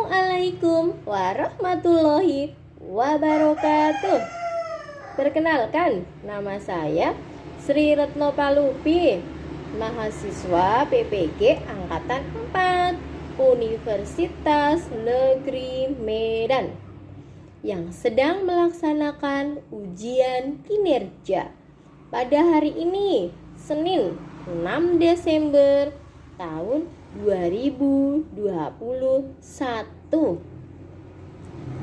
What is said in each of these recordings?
Assalamualaikum warahmatullahi wabarakatuh. Perkenalkan, nama saya Sri Retno Palupi, mahasiswa PPG Angkatan 4 Universitas Negeri Medan yang sedang melaksanakan ujian kinerja pada hari ini, Senin 6 Desember tahun 2021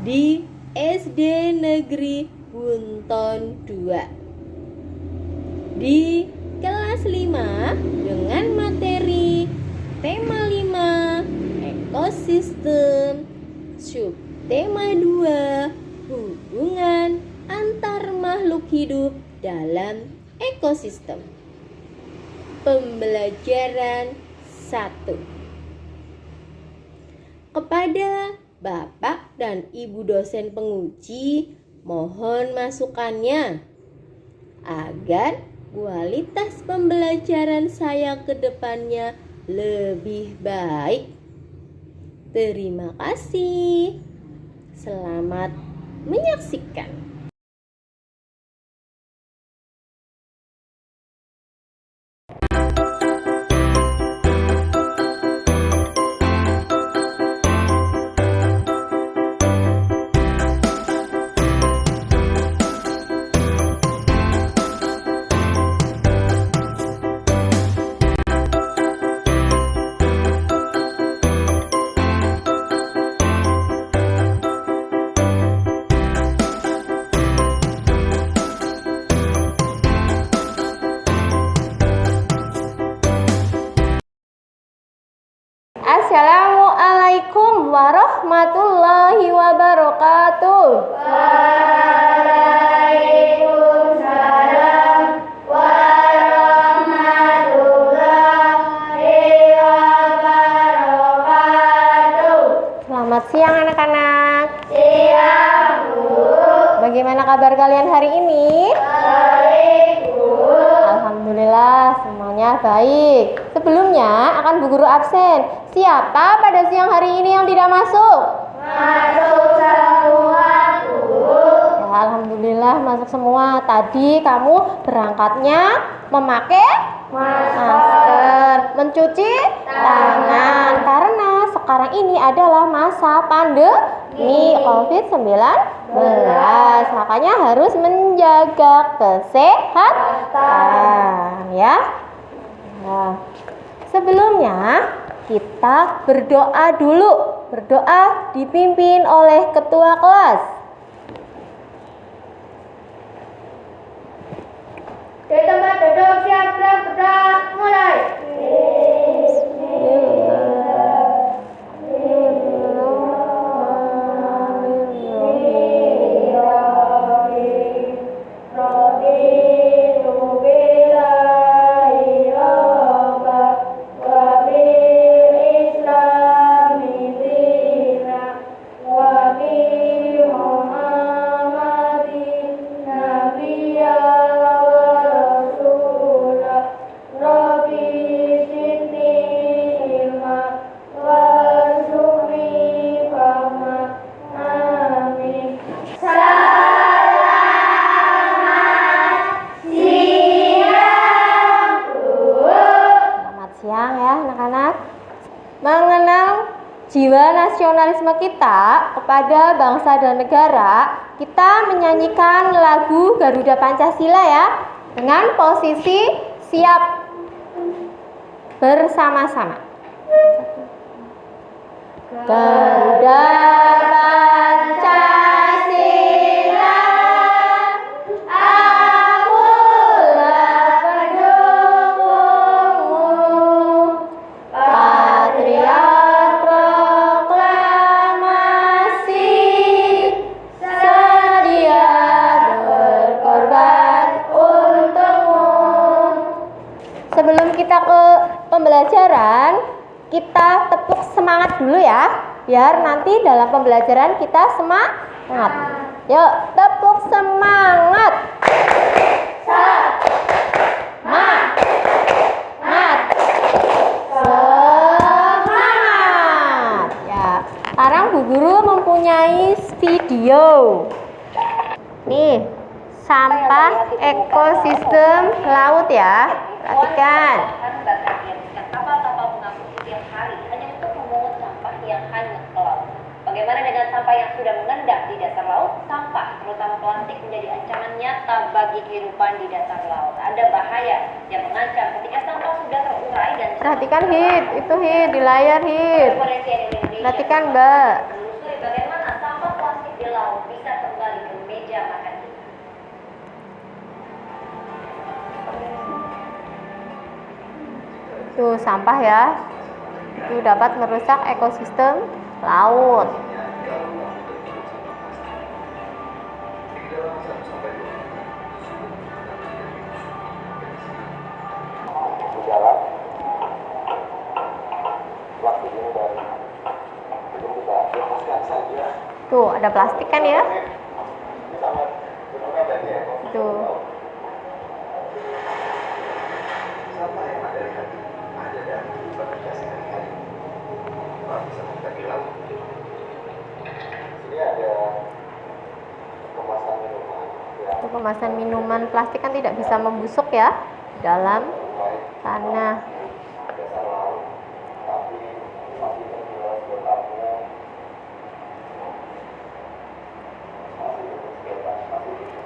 di SD Negeri Bunton 2 di kelas 5 dengan materi tema 5 ekosistem, subtema 2 hubungan antar makhluk hidup dalam ekosistem. Pembelajaran 1. Kepada Bapak dan Ibu dosen penguji, mohon masukannya agar kualitas pembelajaran saya ke depannya lebih baik. Terima kasih. Selamat menyaksikan. Assalamualaikum warahmatullahi wabarakatuh. Waalaikumsalam warahmatullahi wabarakatuh. Selamat siang anak-anak. Siang, Bu. Bagaimana kabar kalian hari ini? Baik, Bu. Alhamdulillah semuanya baik. Sebelumnya akan Bu Guru absen. Siapa pada siang hari ini yang tidak masuk? Masuk semua, Bu. Ya, alhamdulillah masuk semua. Tadi kamu berangkatnya memakai masker, mencuci tangan karena sekarang ini adalah masa pandemi COVID-19. Makanya harus menjaga kesehatan ya. Nah, sebelumnya kita berdoa dulu. Berdoa dipimpin oleh ketua kelas. Di tempat duduk siap bergerak, mulai. Mengenal jiwa nasionalisme kita kepada bangsa dan negara, kita menyanyikan lagu Garuda Pancasila ya, dengan posisi siap bersama-sama. Garuda Pancasila, akulah pendukungmu. Patriot proklamasi, sedia berkorban untukmu. Sebelum kita ke pembelajaran, kita tepuk semangat dulu ya, biar nanti dalam pembelajaran kita semangat. Yuk, tepuk semangat. Semangat. Semangat. Ya. Sekarang Bu Guru mempunyai video. Nih, sampah ekosistem laut ya. Perhatikan. Kapal-kapal mengangkut setiap hari hanya untuk memungut sampah yang hanyut ke laut. Bagaimana dengan sampah yang sudah mengendap di dasar laut? Sampah, terutama plastik, menjadi ancaman nyata bagi kehidupan di dasar laut. Ada bahaya yang mengancam ketika sampah sudah terurai dan Perhatikan Hit, itu Hit di layar Hit. Perhatikan Mbak. menelusuri bagaimana sampah plastik di laut bisa kembali ke meja makan kita. Tuh sampah ya. Itu dapat merusak ekosistem laut. Tuh ada plastik kan ya? Tuh. Itu kemasan minuman plastik kan tidak bisa membusuk ya dalam tanah.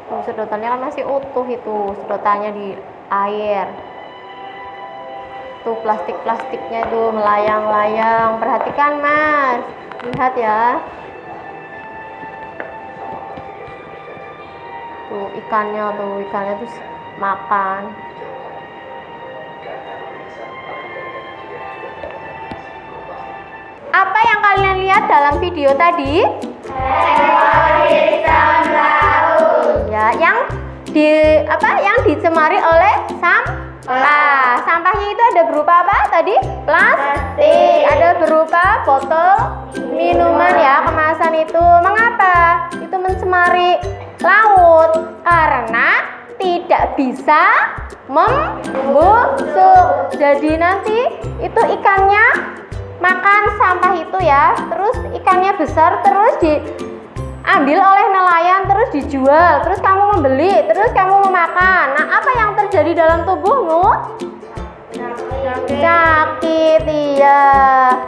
Tuh, sedotannya kan masih utuh itu sedotannya di air. Tuh plastiknya tuh melayang-layang. Perhatikan Mas, lihat ya. Tuh ikannya tuh makan. Apa yang kalian lihat dalam video tadi? Ekosistem laut. Ya, yang dicemari oleh sampah. Sampahnya itu ada berupa apa tadi? Plastik. Ada berupa botol minuman ya, kemasan itu. Mengapa itu mencemari laut? Karena tidak bisa membusuk. Jadi nanti itu ikannya makan sampah itu ya, terus ikannya besar, terus diambil oleh nelayan, terus dijual, terus kamu membeli, terus kamu memakan. Nah, apa yang terjadi dalam tubuhmu? Sakit, iya.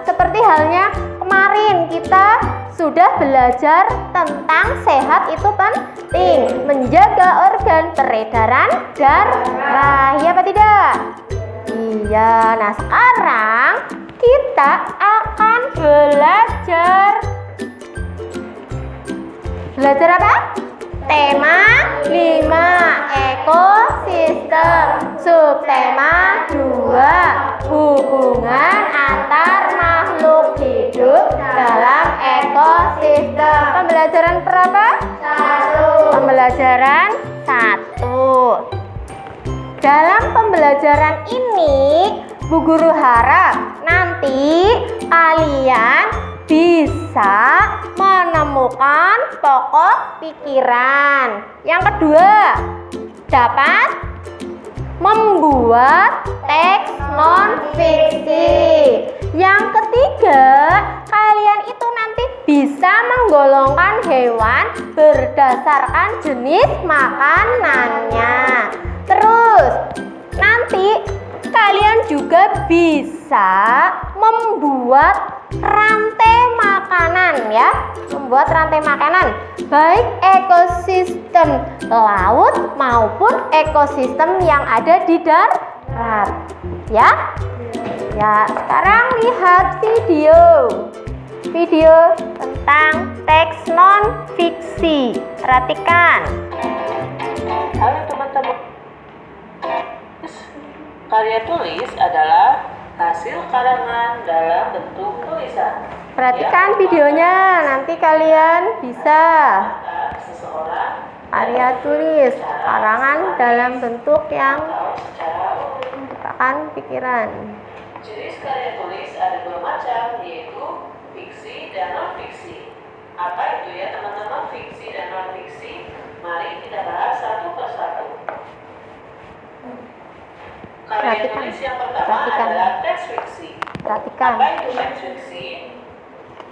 Seperti halnya kemarin kita sudah belajar tentang sehat itu penting, menjaga organ peredaran darah, iya apa tidak? Iya. Nah, sekarang kita akan belajar apa? Tema 5 ekosistem. Subtema 2 hubungan antar makhluk hidup dalam ekosistem. Pembelajaran berapa? 1. Pembelajaran 1. Dalam pembelajaran ini Bu Guru harap nanti kalian bisa menemukan pokok pikiran. Yang kedua, dapat membuat teks non-fiksi. Yang ketiga, kalian itu nanti bisa menggolongkan hewan berdasarkan jenis makanannya. Terus, nanti kalian juga bisa membuat rantai makanan ya, membuat rantai makanan baik ekosistem laut maupun ekosistem yang ada di darat ya. Ya, sekarang lihat video tentang teks non fiksi. Perhatikan. Halo teman-teman. Karya tulis adalah hasil karangan dalam bentuk tulisan. Perhatikan videonya, nanti kalian bisa Seseorang karya tulis karangan dalam bentuk yang merupakan pikiran. jenis karya tulis ada dua macam, yaitu fiksi dan non-fiksi. Apa itu ya teman-teman, fiksi dan non-fiksi? Mari kita bahas satu persatu. Karya tulis yang pertama adalah teks fiksi. Perhatikan. Apa itu teks fiksi?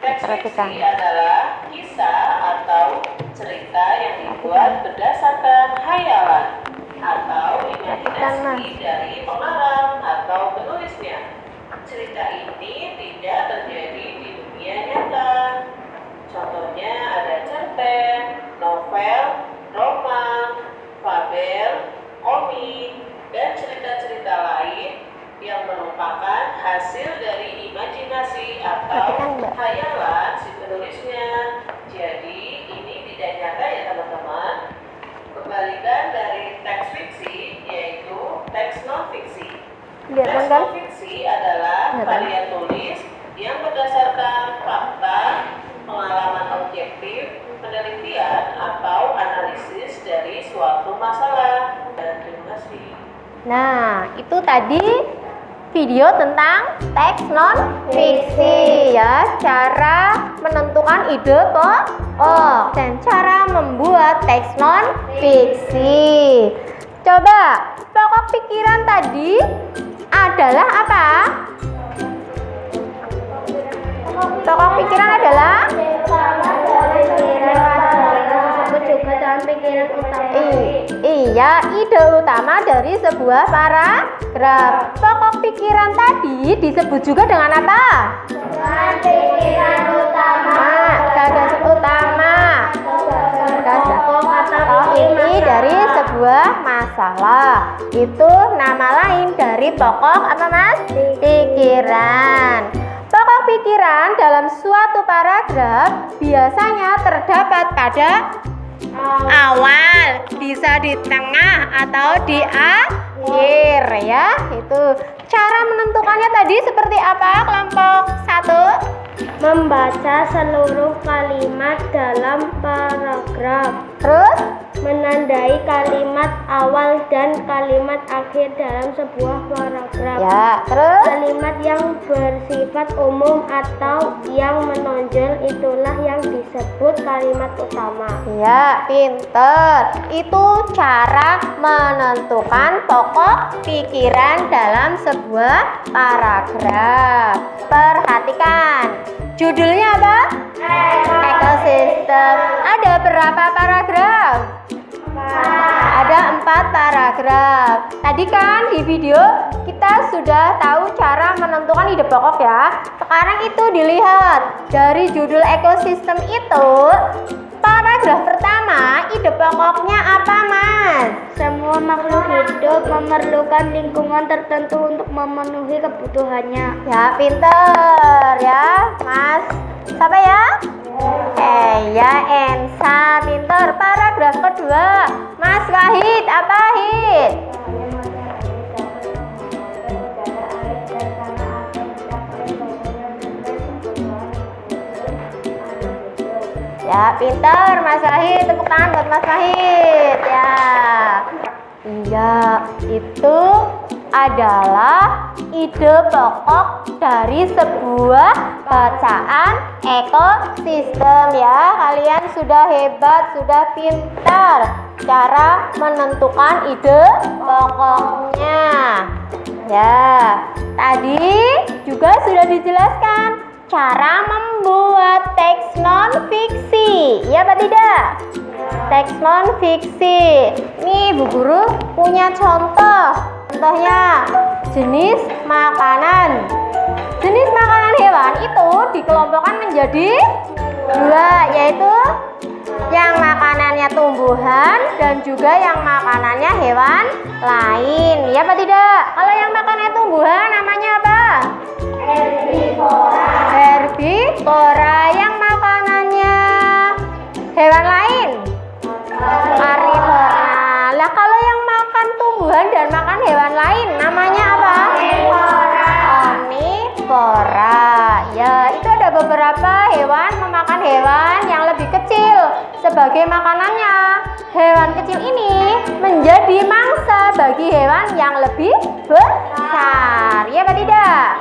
Teks Perhatikan. fiksi adalah kisah atau cerita yang dibuat berdasarkan hayalan atau imajinasi dari pengarang atau penulisnya. Cerita ini tidak terjadi di dunia nyata. Contohnya ada cerpen, novel, roman, fabel, komik, dan cerita-cerita lain yang merupakan hasil dari imajinasi atau hayalan si penulisnya. Jadi ini tidak nyata ya teman-teman. Kebalikan dari teks fiksi yaitu teks non-fiksi. Teks non-fiksi adalah karya tulis yang berdasarkan fakta, pengalaman objektif, penelitian atau analisis dari suatu masalah. Dan terima kasih. Nah, itu tadi video tentang teks non-fiksi ya, cara menentukan ide pokok dan cara membuat teks non-fiksi. Coba, pokok pikiran tadi adalah apa? Pokok pikiran adalah juga dalam pikiran utama. Iya, ide utama dari sebuah paragraf. Pokok pikiran tadi disebut juga dengan apa? Dengan pikiran utama. Gagas utama. Pokok atau Inti dari sebuah masalah. Itu nama lain dari pokok apa, Mas? Pikiran. Pokok pikiran dalam suatu paragraf biasanya terdapat pada awal, bisa di tengah atau di akhir ya. Itu cara menentukannya tadi seperti apa? Kelompok 1 membaca seluruh kalimat dalam paragraf, terus menandai kalimat awal dan kalimat akhir dalam sebuah paragraf. ya, terus Kalimat yang bersifat umum atau yang menonjol itulah yang disebut kalimat utama. ya, pinter. Itu cara menentukan pokok pikiran dalam sebuah paragraf. Perhatikan, judulnya apa? Ekosistem. Ada berapa paragraf? Ada 4 paragraf. Tadi kan di video kita sudah tahu cara menentukan ide pokok ya. Sekarang itu dilihat dari judul ekosistem itu, paragraf pertama ide pokoknya apa, Mas? Semua makhluk hidup memerlukan lingkungan tertentu untuk memenuhi kebutuhannya. Ya, pinter ya, Mas. Siapa ya? Ya, Ensa, pinter. Paragraf kedua, Mas Wahid, apa Hid? Ya, pinter Mas Wahid. Tepuk tangan buat Mas Wahid ya. Iya, itu adalah ide pokok dari sebuah bacaan ekosistem ya. Kalian sudah hebat, sudah pintar cara menentukan ide pokoknya. Ya, tadi juga sudah dijelaskan cara membuat teks non-fiksi. Ya, Pak tidak? Teks non-fiksi. Nih, Bu Guru punya contoh. Contohnya, jenis makanan. Jenis makanan hewan itu dikelompokkan menjadi 2, yaitu yang makanannya tumbuhan dan juga yang makanannya hewan lain. Ya apa tidak? Kalau yang makanannya tumbuhan namanya apa? Herbivora. Herbivora. Yang makanannya hewan lain? Karnivora. Lah kalau yang makan tumbuhan dan makan hewan lain namanya apa? Omnivora. Ya, itu ada beberapa hewan memakan hewan yang lebih kecil sebagai makanannya. Hewan kecil ini menjadi mangsa bagi hewan yang lebih besar. Ya apa tidak?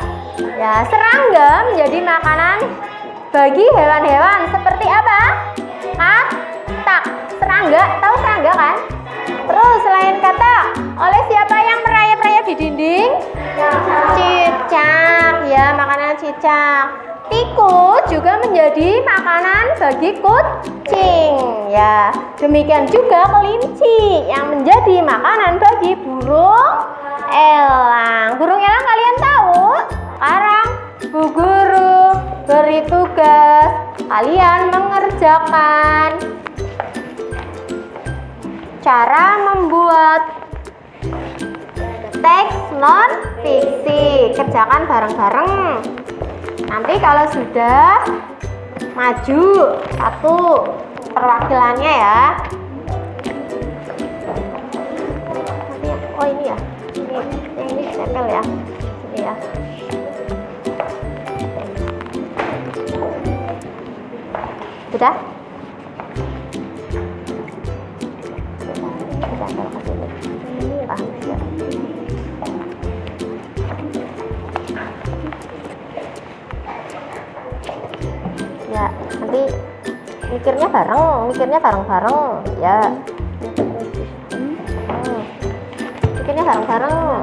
Ya, serangga menjadi makanan bagi hewan-hewan seperti apa? Katak. Serangga, tahu serangga kan? Terus selain katak, oleh siapa yang merayap-rayap di dinding? Cicak, ya, makanan cicak. tikus juga menjadi makanan bagi kucing. Ya, demikian juga kelinci yang menjadi makanan bagi burung elang. Burung elang kalian tahu? Sekarang Bu Guru beri tugas kalian mengerjakan cara membuat teks non fiksi. Kerjakan bareng-bareng. Nanti kalau sudah maju satu perwakilannya ya. Oh ini ya. Ini stempel ya. Ini ya. Sudah? Ya, nanti mikirnya bareng-bareng ya. Mikirnya bareng-bareng.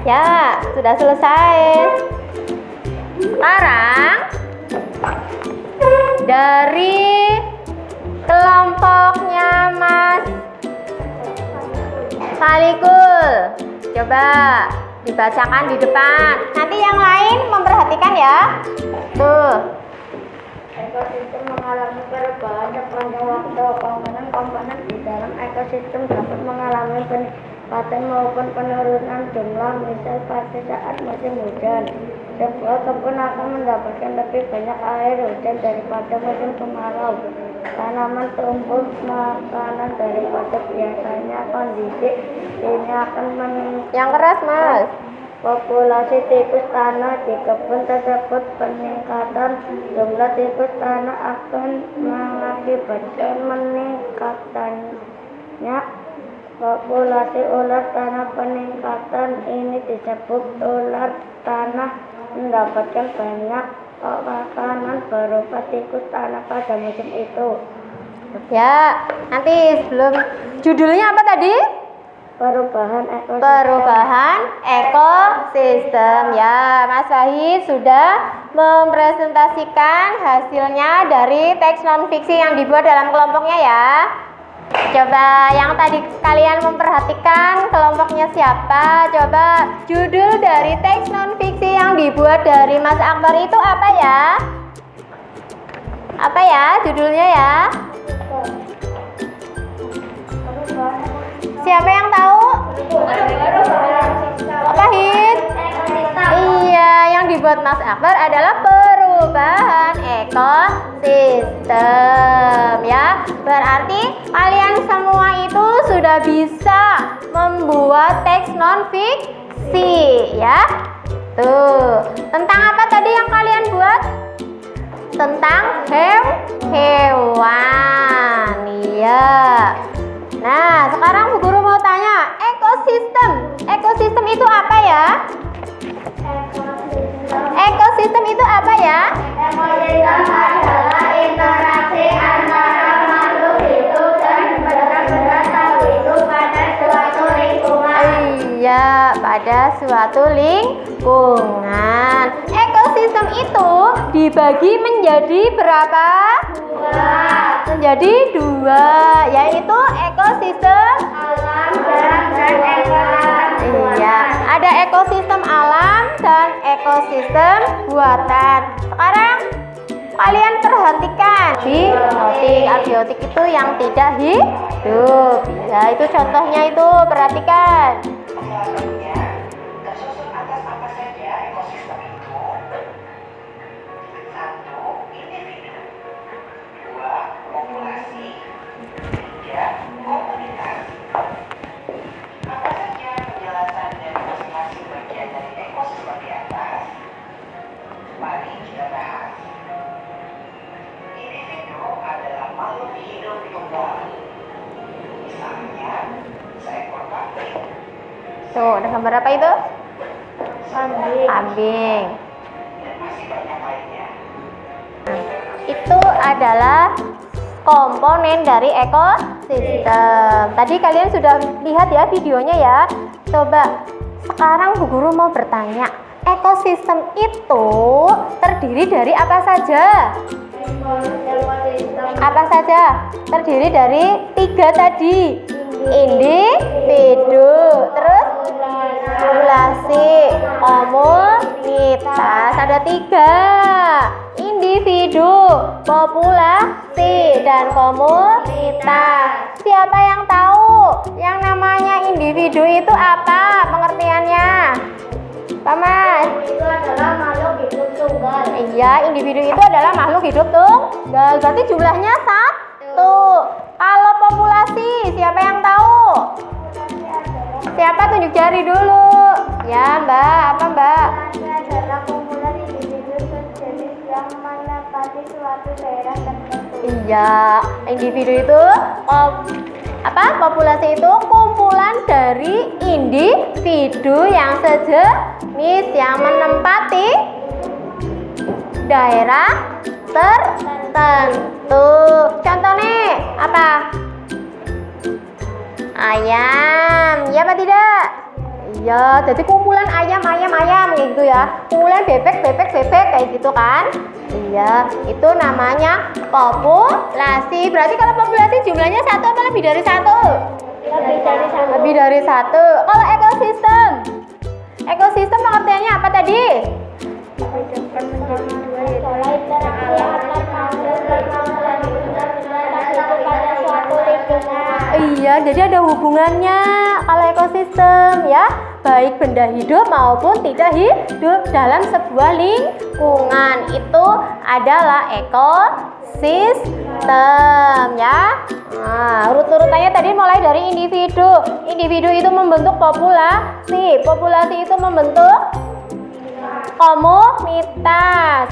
Ya, sudah selesai. Sekarang dari kelompoknya Mas Salikul, coba dibacakan di depan. Nanti yang lain memperhatikan ya. Tuh. Ekosistem mengalami perubahan sepanjang waktu. Komponen di dalam ekosistem dapat mengalami peningkatan maupun penurunan jumlah. Misal pada saat musim hujan, sebuah kebun akan mendapatkan lebih banyak air hujan daripada musim kemarau. Tanaman tumbuh makanan daripada biasanya. Kondisi ini akan meningkatkan. Yang keras, Mas. Populasi tikus tanah di kebun tersebut. Peningkatan jumlah tikus tanah akan mengakibatkan meningkatannya populasi ular tanah. Peningkatan ini disebut ular tanah mendapatkan banyak makanan berupa tikus tanah pada musim itu. Ya, nanti sebelum judulnya apa tadi? Perubahan ekosistem. Ya, Mas Wahid sudah mempresentasikan hasilnya dari teks non fiksi yang dibuat dalam kelompoknya ya. Coba yang tadi kalian memperhatikan kelompoknya siapa? Coba judul dari teks non fiksi yang dibuat dari Mas Akbar itu apa ya? Apa ya judulnya ya? Siapa yang tahu? Apa Hid? Iya, yang dibuat Mas Akbar adalah perubahan ekosistem ya. Berarti kalian semua itu sudah bisa membuat teks non fiksi ya. Tuh, tentang apa tadi yang kalian buat? Tentang hewan. Iya. Nah, sekarang Bu Guru mau tanya, ekosistem itu apa ya? Ekosistem itu apa ya? Ekosistem adalah interaksi antara makhluk hidup dan benda-benda tak hidup pada suatu lingkungan. Iya, pada suatu lingkungan. Ekosistem itu dibagi menjadi berapa? Menjadi dua, yaitu ekosistem Alam dan ekosistem buatan. Iya, ada ekosistem alam dan ekosistem buatan. Sekarang kalian perhatikan abiotik itu yang tidak hidup. Ya, itu contohnya itu, perhatikan. Tersusun atas apa saja ekosistem itu? 1. Individu. 2. Populasi. 3. Komunitas. Apa saja penjelasan dari masing-masing bagian dari ekosistem di atas? Mari kita bahas. Individu adalah makhluk hidup tunggal. Misalnya, seekor kambing. Tuh, ada gambar apa itu? Kambing. Dan masih banyak lainnya. Itu adalah komponen dari ekosistem. Tadi kalian sudah lihat ya videonya ya. Coba Sekarang Bu Guru mau bertanya, ekosistem itu terdiri dari apa saja? Apa saja? Terdiri dari 3 tadi. Individu, terus populasi, komunitas. Ada 3. Individu, populasi, dan komunitas. Siapa yang tahu yang namanya individu itu apa pengertiannya? Pak Mas? Itu adalah makhluk hidup tunggal. Iya, individu itu adalah makhluk hidup tunggal. Berarti jumlahnya 1. Kalau populasi, siapa yang tahu? Siapa tunjuk jari dulu? Ya, Mbak. Apa, Mbak? Populasi adalah kumpulan individu sejenis yang menempati suatu daerah tertentu. Iya, individu itu populasi itu kumpulan dari individu yang sejenis yang menempati daerah tertentu. Contoh nih, apa? Ayam, ya apa tidak? Iya, jadi kumpulan ayam kayak gitu ya. Kumpulan bebek kayak gitu kan? Iya, itu namanya populasi. Berarti kalau populasi jumlahnya 1 apa lebih dari 1? Lebih dari 1. Kalau ekosistem? Ekosistem pengertiannya apa tadi? Dihidupkan menjadi 2 yaitu interaksi antar makhluk dan hidup pada suatu lingkungan. Iya, jadi ada hubungannya kalau ekosistem ya, baik benda hidup maupun tidak hidup dalam sebuah lingkungan itu adalah ekosistem ya. Nah, urut-urutannya tadi mulai dari individu. Individu itu membentuk populasi. Populasi itu membentuk komunitas.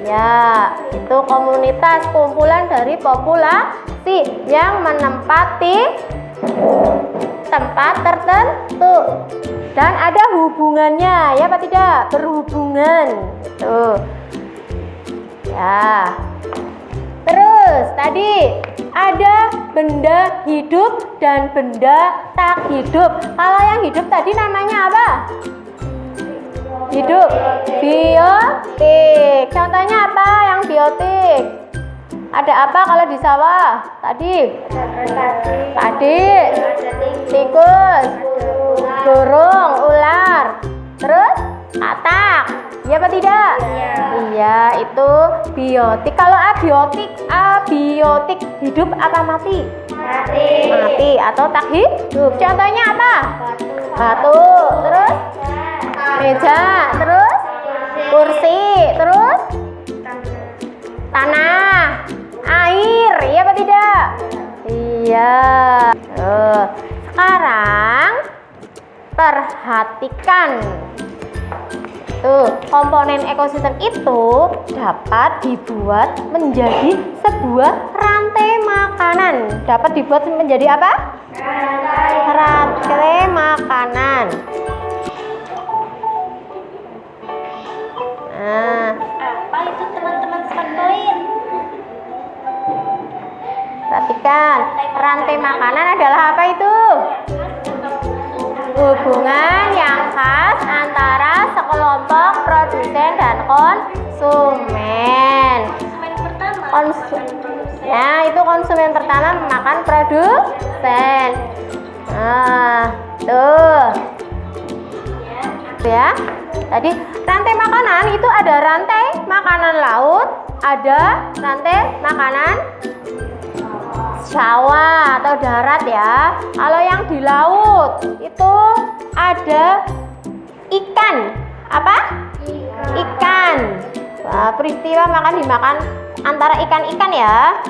Ya, itu komunitas, kumpulan dari populasi yang menempati tempat tertentu dan ada hubungannya, ya apa tidak? Berhubungan. Tuh. Ya. Terus tadi ada benda hidup dan benda tak hidup. Kalau yang hidup tadi namanya apa? Hidup, biotik. Contohnya apa yang biotik? Ada apa kalau di sawah? Tadi tikus, burung, ular, terus katak. Iya apa tidak? Iya, itu biotik. Kalau abiotik hidup apa mati? Mati atau tak hidup. Contohnya apa? Batu, terus meja, terus kursi, terus tanah, air, iya apa tidak? Iya. Sekarang perhatikan. Komponen ekosistem itu dapat dibuat menjadi sebuah rantai makanan. Dapat dibuat menjadi apa? Rantai makanan. Nah, Apa itu teman-teman sekalian? perhatikan, rantai makanan adalah apa itu? Hubungan yang khas antara sekelompok produsen dan konsumen. Ya, itu konsumen pertama memakan produsen. Nah, tuh. Ya. Tadi rantai makanan itu ada rantai makanan laut, ada rantai makanan sawah atau darat ya. Kalau yang di laut itu ada ikan. Apa? Ikan. Wah, peristiwa dimakan antara ikan-ikan ya.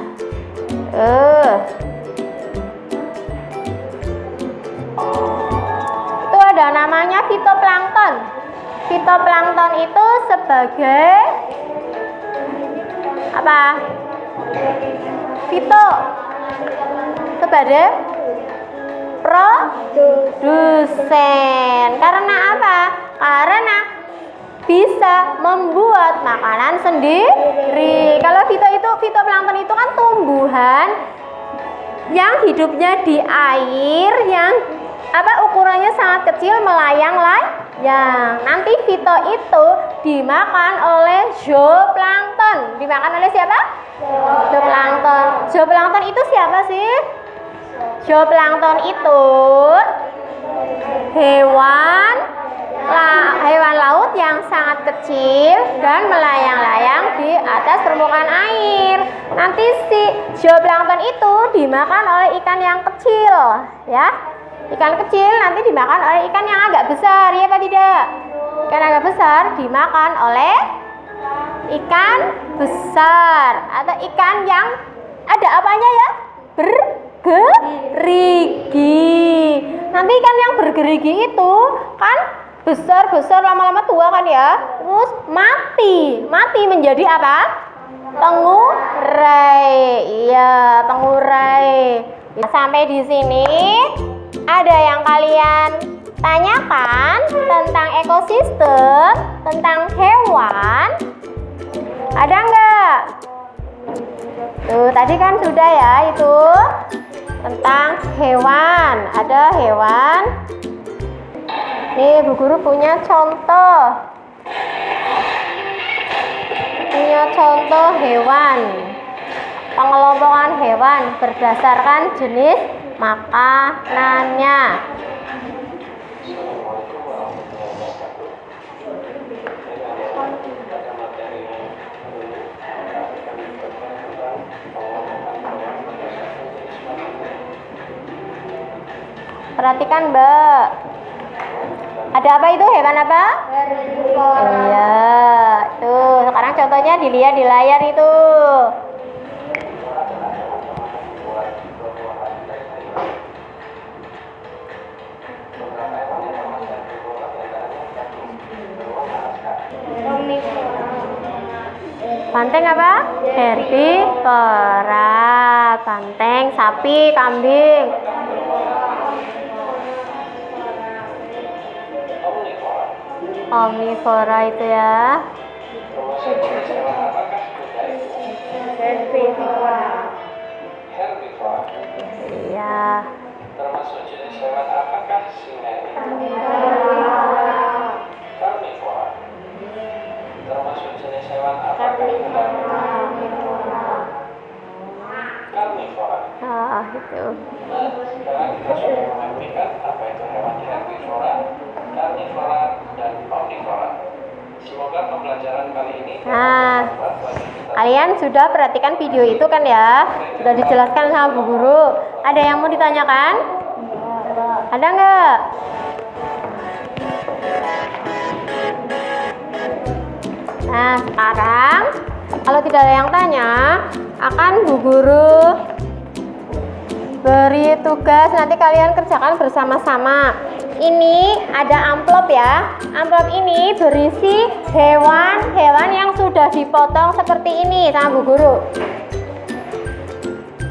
Itu ada namanya fitoplankton. Fitoplankton itu sebagai apa? Fito sebagai produsen. Karena apa? Karena bisa membuat makanan sendiri. Kalau fitoplankton itu kan tumbuhan yang hidupnya di air, yang ukurannya sangat kecil, melayang-layang. Nanti Vito itu dimakan oleh zooplankton. Dimakan oleh siapa? Zooplankton. Zooplankton itu siapa sih? Zooplankton itu hewan laut yang sangat kecil dan melayang-layang di atas permukaan air. Nanti si zooplankton itu dimakan oleh ikan yang kecil, ya. Ikan kecil nanti dimakan oleh ikan yang agak besar, ya apa tidak? Ikan agak besar dimakan oleh ikan besar atau ikan yang ada apanya ya? Bergerigi. Nanti ikan yang bergerigi itu kan besar lama-lama tua kan ya, terus mati menjadi apa? Tengurai. Iya, tengurai. Sampai di sini ada yang kalian tanyakan tentang ekosistem, tentang hewan? Ada enggak? Tuh, tadi kan sudah ya itu tentang hewan. Ada hewan. Nih, Bu Guru punya contoh. Hewan. Pengelompokan hewan berdasarkan jenis makanannya. Perhatikan, Mbak. Ada apa itu? Hewan apa? Iya. Tuh, sekarang contohnya dilihat di layar itu. Banteng apa? Herbivora. Banteng, sapi, kambing. Omnivora itu ya. Iya. Termasuk jenis hewan apakah singa? Karnivora. Termasuk jenis hewan apakah karnivora? Ah, itu. Nah, sekarang kita sudah mengertikan apa itu hewan herbivora, karnivora, dan omnivora. Semoga pembelajaran kali ini Nah, kalian sudah perhatikan video itu kan ya? Sudah dijelaskan sama Bu Guru. Ada yang mau ditanyakan? Ada nggak? Nah, sekarang kalau tidak ada yang tanya, akan Bu Guru beri tugas, nanti kalian kerjakan bersama-sama. Ini ada amplop ya. Amplop ini berisi hewan-hewan yang sudah dipotong seperti ini sama Bu Guru.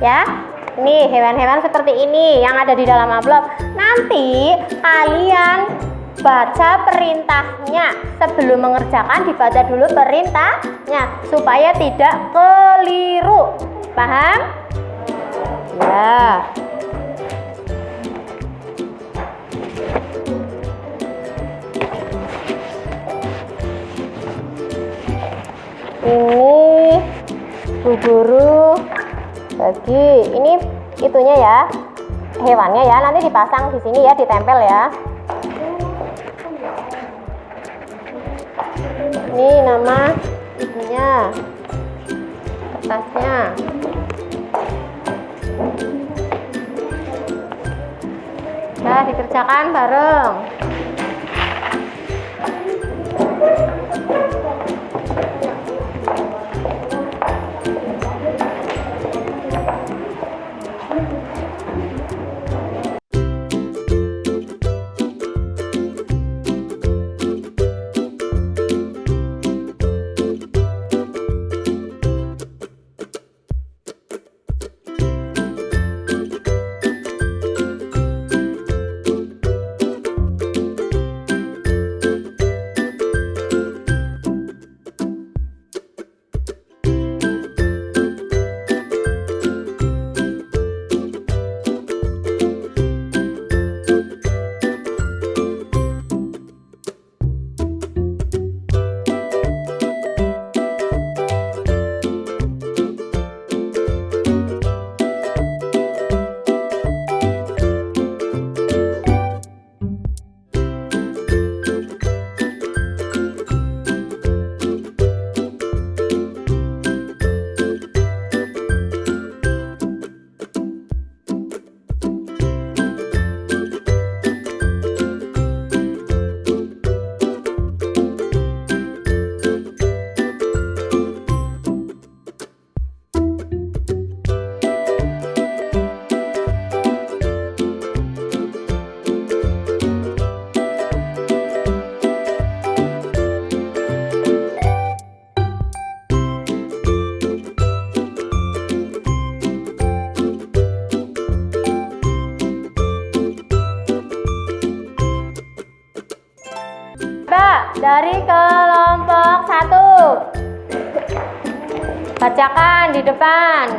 Ya, ini hewan-hewan seperti ini yang ada di dalam amplop. Nanti kalian baca perintahnya. Sebelum mengerjakan dibaca dulu perintahnya supaya tidak keliru. Paham? Ya. Ini Bu Guru bagi ini itunya ya, hewannya ya, nanti dipasang di sini ya, ditempel ya. Ini nama ibunya, kertasnya. Nah, dikerjakan bareng. kelompok 1. Bacakan di depan.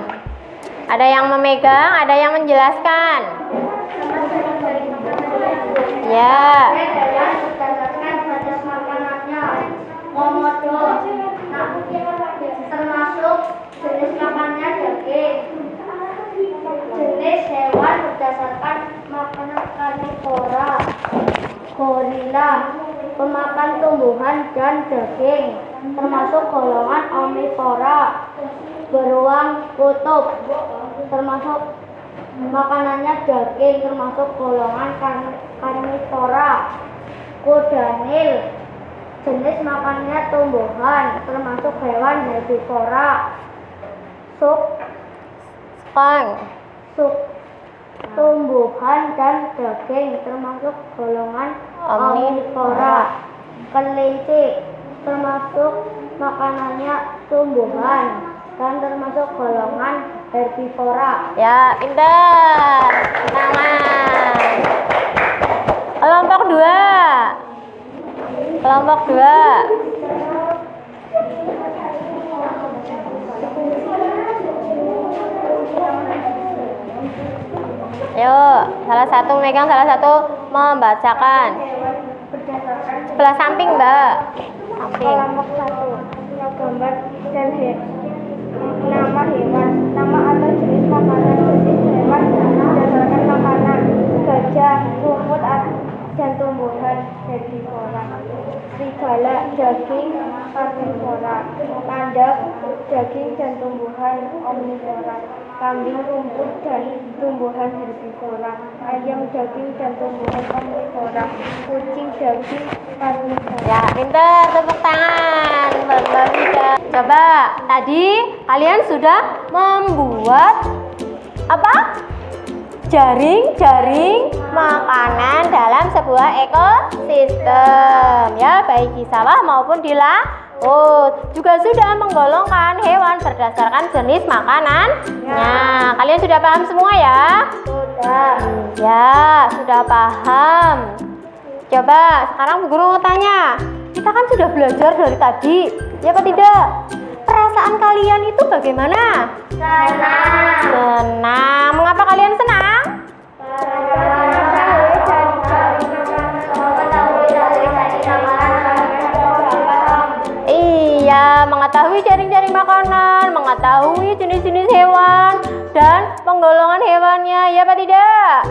Ada yang memegang, ada yang menjelaskan. Ya. Berdasarkan batas makanannya, komodo, termasuk jenis makannya daging. Jenis hewan berdasarkan makanan karnivora, gorila, pemakan tumbuhan dan daging, termasuk golongan omnivora. Beruang kutub, termasuk makanannya daging, termasuk golongan karnivora. Kuda Nil, jenis makannya tumbuhan, termasuk hewan herbivora. Suk tumbuhan dan daging, termasuk golongan omnivora. Kelinci, termasuk makanannya tumbuhan dan termasuk golongan herbivora. Ya, pintar. Tangan. Kelompok 2. Kelompok 2. Ayo, salah satu megang, salah satu membacakan. Sebelah samping, Mbak. Samping. Kelompok 1. Gambar dan nama hewan, nama atau jenis makanan, jenis hewan berdasarkan makanan. Gajah, rumput dan tumbuhan herbivora. Serigala, daging karnivora. Landak, daging dan tumbuhan omnivora. Kambing, rumput dan tumbuhan herbivora. Ayam, daging dan tumbuhan omnivora. Kucing, daging karnivora. Ya, pintar. Tepuk tangan. Mbak Vida. Coba, tadi kalian sudah membuat apa? Jaring-jaring makanan dalam sebuah ekosistem, ya, baik di sawah maupun di laut. Juga sudah menggolongkan hewan berdasarkan jenis makanannya. Kalian sudah paham semua ya? Sudah. Ya, sudah paham. Coba sekarang Bu Guru mau tanya, kita kan sudah belajar dari tadi, ya apa tidak? Perasaan kalian itu bagaimana? Senang. Senang. Mengapa kalian senang? Iya, mengetahui jaring-jaring makanan, mengetahui jenis-jenis hewan dan penggolongan hewannya, ya apa tidak?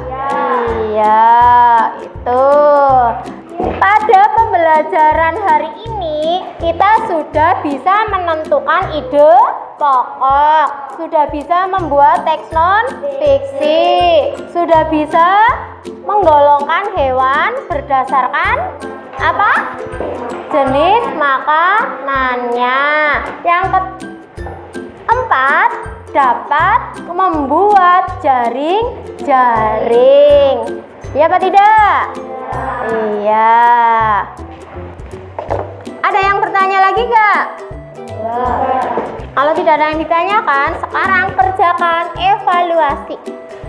Iya, itu. Pada pembelajaran hari ini kita sudah bisa menentukan ide pokok, sudah bisa membuat teks non fiksi, sudah bisa menggolongkan hewan berdasarkan apa? Jenis makanannya. Yang keempat, dapat membuat jaring-jaring. Ya apa tidak? Iya. Ada yang bertanya lagi nggak? Kalau tidak ada yang ditanyakan, sekarang kerjakan evaluasi.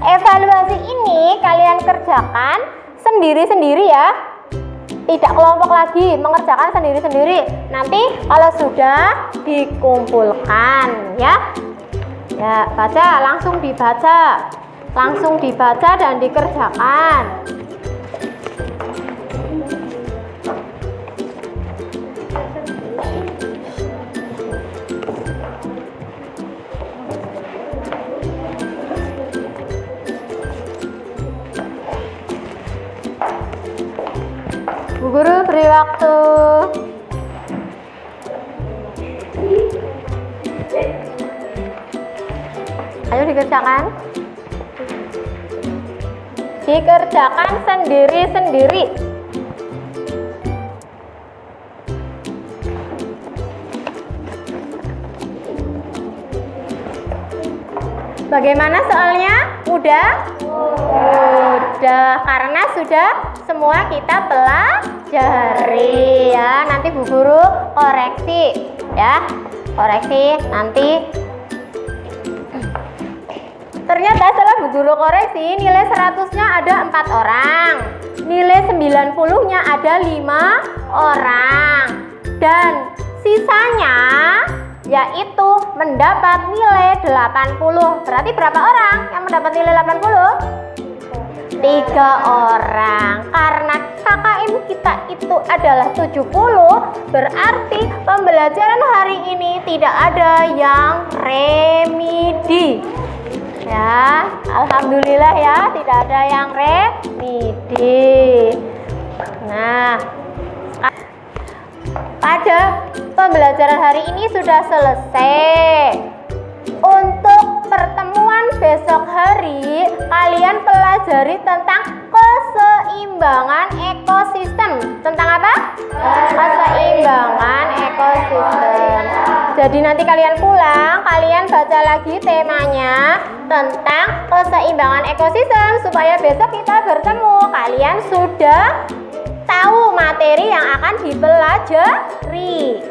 Evaluasi ini kalian kerjakan sendiri-sendiri ya. Tidak kelompok lagi, mengerjakan sendiri-sendiri. Nanti kalau sudah dikumpulkan ya. Ya, baca, langsung dibaca. Langsung dibaca dan dikerjakan. Bu Guru beri waktu. Ayo dikerjakan. Dikerjakan sendiri-sendiri. Bagaimana soalnya? Mudah? Mudah, karena sudah semua kita pelajari ya. Nanti Bu Guru koreksi ya. Koreksi nanti. Ternyata setelah Bu Guru koreksi, nilai 100-nya ada 4 orang. Nilai 90-nya ada 5 orang. Dan sisanya yaitu mendapat nilai 80. Berarti berapa orang yang mendapat nilai 80? 3 orang. Karena KKM kita itu adalah 70, berarti pembelajaran hari ini tidak ada yang remedi. Ya, alhamdulillah ya, tidak ada yang remedi. Nah, pada pembelajaran hari ini sudah selesai. Untuk pertemuan besok hari, kalian pelajari tentang keseimbangan ekosistem. Tentang apa? Keseimbangan ekosistem. Jadi nanti kalian pulang, kalian baca lagi temanya tentang keseimbangan ekosistem supaya besok kita bertemu. Kalian sudah tahu materi yang akan dipelajari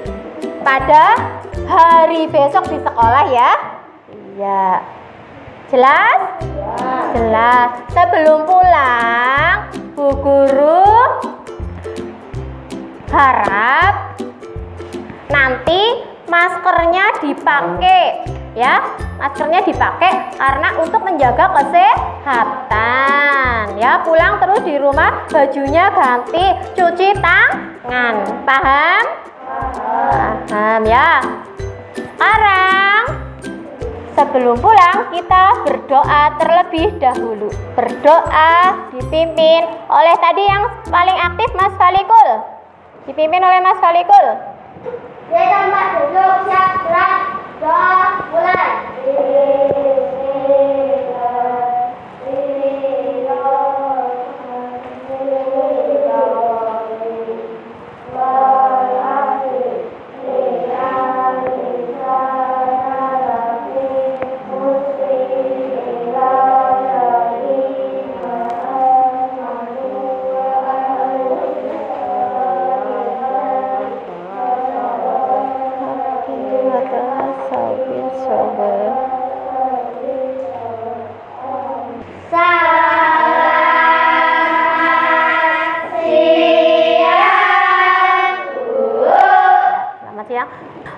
pada hari besok di sekolah ya. Iya. Jelas? Jelas. Sebelum pulang, Bu Guru harap nanti maskernya dipakai ya. Maskernya dipakai karena untuk menjaga kesehatan ya. Pulang terus di rumah bajunya ganti, cuci tangan. Paham? Paham ya. Sekarang sebelum pulang kita berdoa terlebih dahulu. Berdoa dipimpin oleh tadi yang paling aktif Mas Falikul. Dipimpin oleh Mas Falikul. Di tempat duduk siap gerak, doa mulai.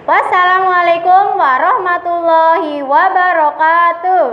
Wassalamualaikum warahmatullahi wabarakatuh.